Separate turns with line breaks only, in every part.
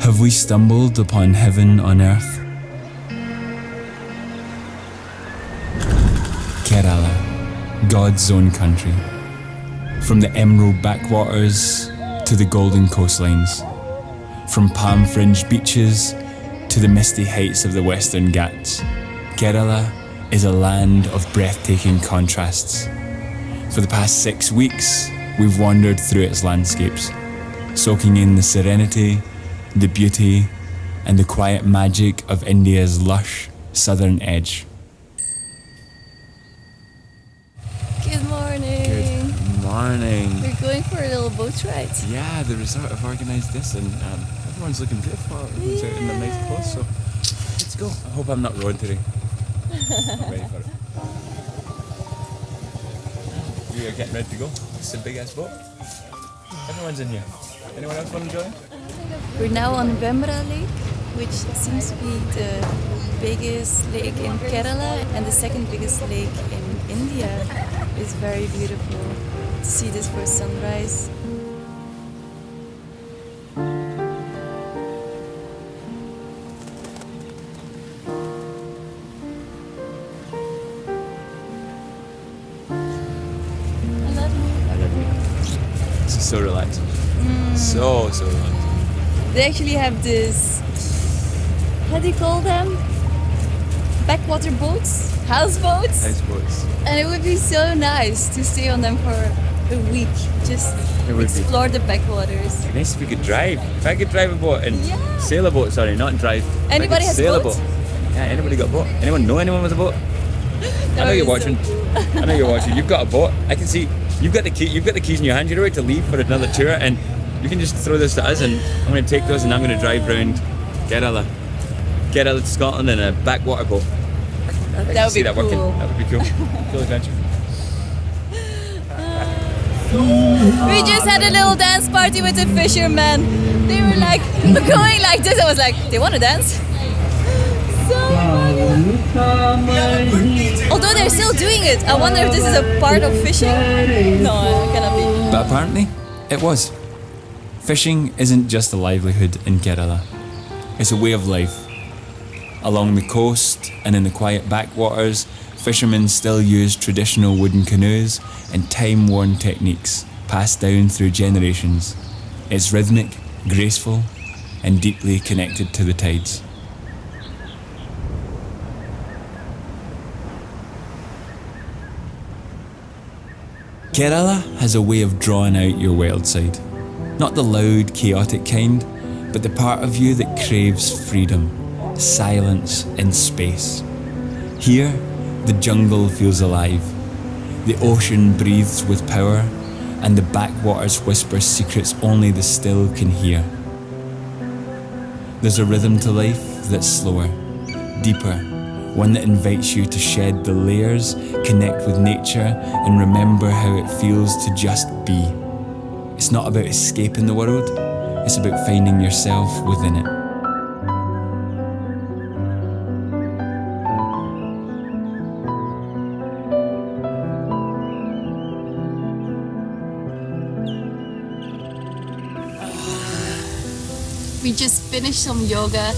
Have we stumbled upon heaven on earth? Kerala, God's own country. From the emerald backwaters to the golden coastlines. From palm-fringed beaches to the misty heights of the Western Ghats. Kerala is a land of breathtaking contrasts. For the past 6 weeks, we've wandered through its landscapes, soaking in the serenity, the beauty, and the quiet magic of India's lush southern edge.
Good morning.
Good morning.
We're going for a little boat ride.
Yeah, the resort have organised this, and everyone's looking beautiful. Everyone's out in the nice clothes, so let's go. I hope I'm not rowing today. I'm ready for it. We are getting ready to go. It's a big ass boat. Everyone's in here. Anyone else want to join?
We're now on Vemra Lake, which seems to be the biggest lake in Kerala and the second biggest lake in India. It's very beautiful to see this for sunrise.
I love you. This is so relaxing. So relaxing.
They actually have this, how do you call them? Backwater boats? Houseboats?
Houseboats.
And it would be so nice to stay on them for a week. Just explore the backwaters.
It'd be nice if we could drive. If I could drive a boat and
Yeah.
sail a boat, sorry, not drive.
Anybody has
sail
a boat?
Yeah, anybody got a boat? Anyone know anyone with a boat? I know you're watching. I know you're watching. You've got a boat. I can see you've got the key. You've got the keys in your hand. You're ready to leave for another tour, and you can just throw this to us, and I'm going to take those, and I'm going to drive round Kerala to Scotland in a backwater boat.
That would be
that
cool.
working. That would be cool. Cool adventure.
We just had a little dance party with the fishermen. They were like going like this. I was like, they want to dance? So funny. Although they're still doing it. I wonder if this is a part of fishing. No, it cannot be.
But apparently, it was. Fishing isn't just a livelihood in Kerala. It's a way of life. Along the coast and in the quiet backwaters, fishermen still use traditional wooden canoes and time-worn techniques passed down through generations. It's rhythmic, graceful, and deeply connected to the tides. Kerala has a way of drawing out your wild side. Not the loud, chaotic kind, but the part of you that craves freedom, silence and space. Here, the jungle feels alive. The ocean breathes with power, and the backwaters whisper secrets only the still can hear. There's a rhythm to life that's slower, deeper, one that invites you to shed the layers, connect with nature, and remember how it feels to just be. It's not about escaping the world, it's about finding yourself within it.
We just finished some yoga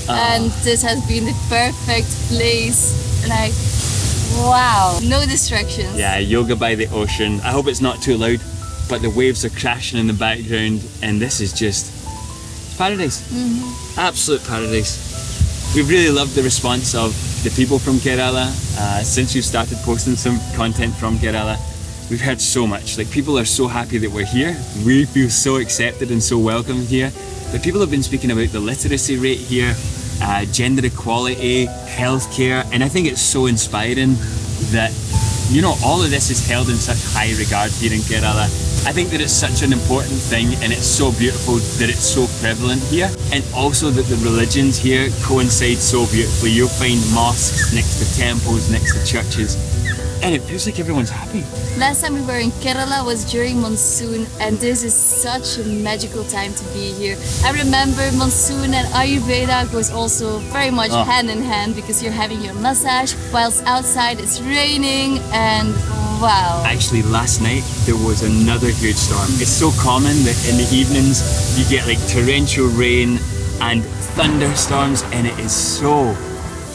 and this has been the perfect place. Like, wow, no distractions.
Yeah, yoga by the ocean. I hope it's not too loud, but the waves are crashing in the background, and this is just paradise. Absolute paradise. We've really loved the response of the people from Kerala. Since we've started posting some content from Kerala, we've heard so much. Like, people are so happy that we're here. We feel so accepted and so welcome here. But people have been speaking about the literacy rate here, gender equality, healthcare, and I think it's so inspiring that, you know, all of this is held in such high regard here in Kerala. I think that it's such an important thing, and it's so beautiful that it's so prevalent here, and also that the religions here coincide so beautifully. You'll find mosques next to temples, next to churches, and it feels like everyone's happy.
Last time we were in Kerala was during monsoon, and this is such a magical time to be here. I remember monsoon and Ayurveda goes also very much hand in hand, because you're having your massage whilst outside it's raining, and wow.
Actually, last night there was another huge storm. It's so common that in the evenings you get like torrential rain, and thunderstorms, and it is so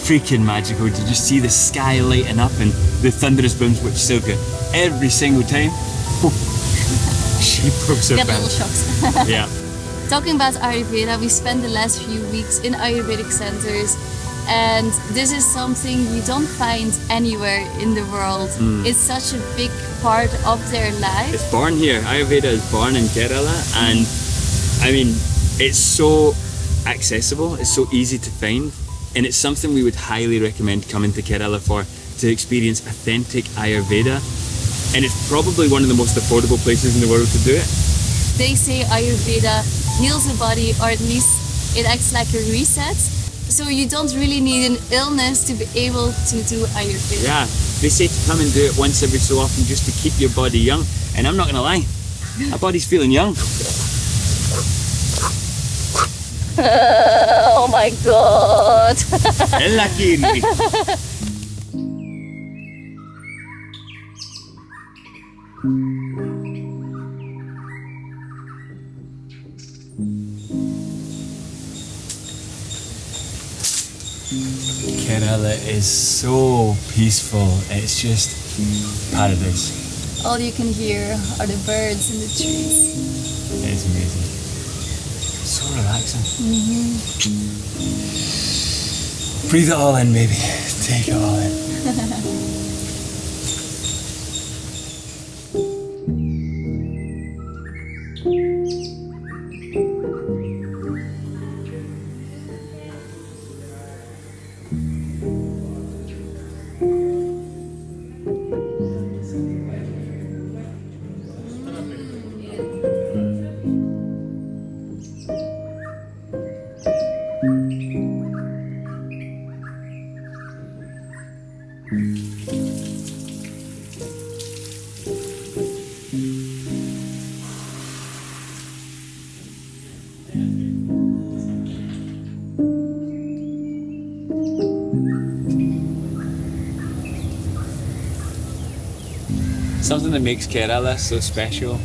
freaking magical to just see the sky lighting up and the thunderous booms, which Silka, every single time, she pokes her
Get
pants.
little shocks.
Yeah.
Talking about Ayurveda, we spent the last few weeks in Ayurvedic centers, and this is something you don't find anywhere in the world. It's such a big part of their life.
It's born here. Ayurveda is born in Kerala, and I mean, it's so accessible, it's so easy to find, and it's something we would highly recommend coming to Kerala for, to experience authentic Ayurveda, and it's probably one of the most affordable places in the world to do it.
They say Ayurveda heals the body, or at least it acts like a reset. So you don't really need an illness to be able to do Ayurveda.
Yeah, they say to come and do it once every so often just to keep your body young, and I'm not gonna lie, my body's feeling young.
Oh my god!
Kerala is so peaceful, it's just paradise.
All you can hear are the birds in the trees.
It's amazing. So relaxing. Breathe it all in, baby. Take it all in. Something that makes Kerala so special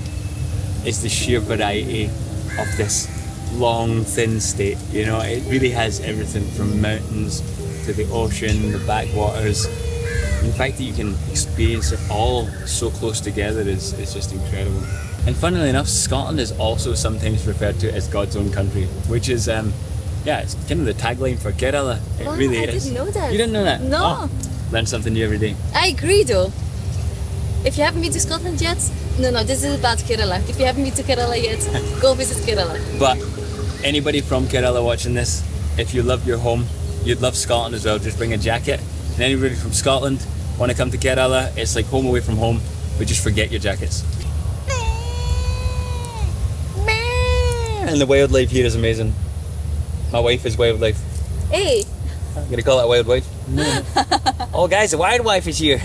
is the sheer variety of this long, thin state. You know, it really has everything from mountains to the ocean, the backwaters. And the fact that you can experience it all so close together is just incredible. And funnily enough, Scotland is also sometimes referred to as God's own country, which is, it's kind of the tagline for Kerala. It really is.
I didn't know that.
You didn't know that?
No.
Oh, learn something new every day.
I agree though. If you haven't been to Scotland yet, no, this is about Kerala. If you haven't been to Kerala yet, go visit Kerala.
But anybody from Kerala watching this, if you love your home, you'd love Scotland as well, just bring a jacket. And anybody from Scotland want to come to Kerala, it's like home away from home, but just forget your jackets. And the wildlife here is amazing. My wife is wildlife.
Hey!
I'm gonna call it a wild wife. Oh guys, the wild wife is here.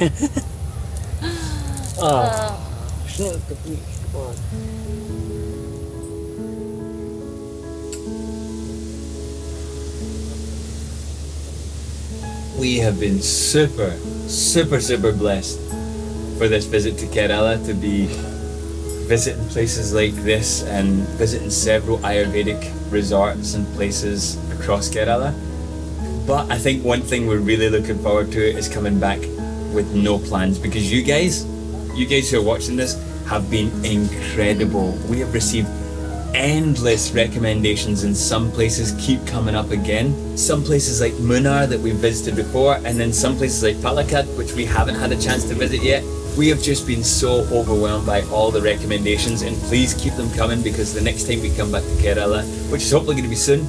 We have been super blessed for this visit to Kerala, to be visiting places like this and visiting several Ayurvedic resorts and places across Kerala. But I think one thing we're really looking forward to is coming back with no plans, because you guys who are watching this have been incredible. We have received endless recommendations, and some places keep coming up again. Some places like Munnar that we've visited before, and then some places like Palakkad, which we haven't had a chance to visit yet. We have just been so overwhelmed by all the recommendations, and please keep them coming, because the next time we come back to Kerala, which is hopefully going to be soon,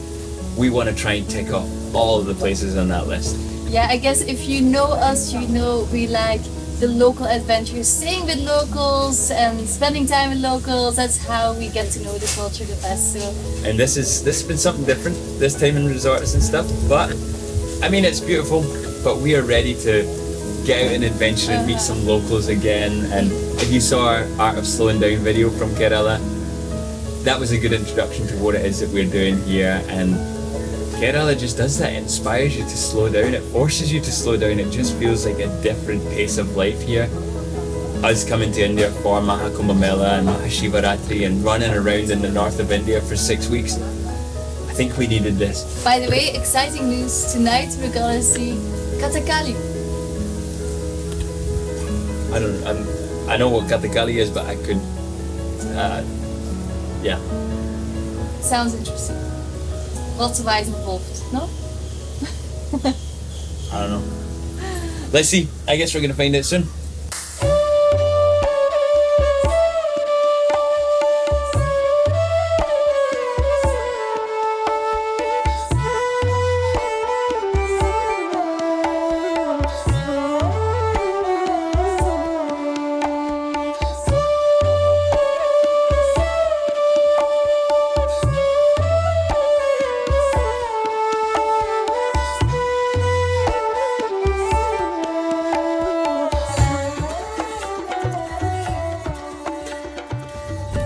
we want to try and tick off all of the places on that list.
Yeah, I guess if you know us, you know we like the local adventures, staying with locals and spending time with locals. That's how we get to know the culture the best. So.
And this has been something different this time in resorts and stuff, but I mean, it's beautiful, but we are ready to get out and adventure and meet some locals again. And if you saw our Art of Slowing Down video from Kerala, that was a good introduction to what it is that we're doing here. And Kerala just does that. It inspires you to slow down. It forces you to slow down. It just feels like a different pace of life here. Us coming to India for Mahakumbh Mela and Mahashivaratri and running around in the north of India for 6 weeks, I think we needed this.
By the way, exciting news. Tonight we're gonna see Katakali.
I know what Katakali is, but I could, yeah.
Sounds interesting. Lots of eyes involved, no?
I don't know. Let's see. I guess we're gonna find out soon.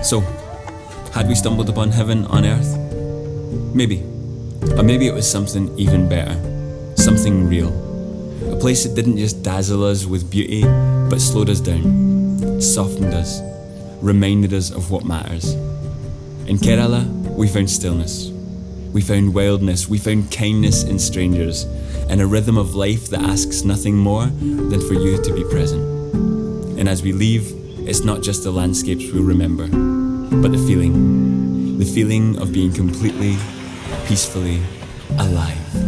So, had we stumbled upon heaven on earth? Maybe. Or maybe it was something even better. Something real. A place that didn't just dazzle us with beauty, but slowed us down, softened us, reminded us of what matters. In Kerala, we found stillness. We found wildness. We found kindness in strangers, and a rhythm of life that asks nothing more than for you to be present. And as we leave, it's not just the landscapes we'll remember, but the feeling of being completely, peacefully alive.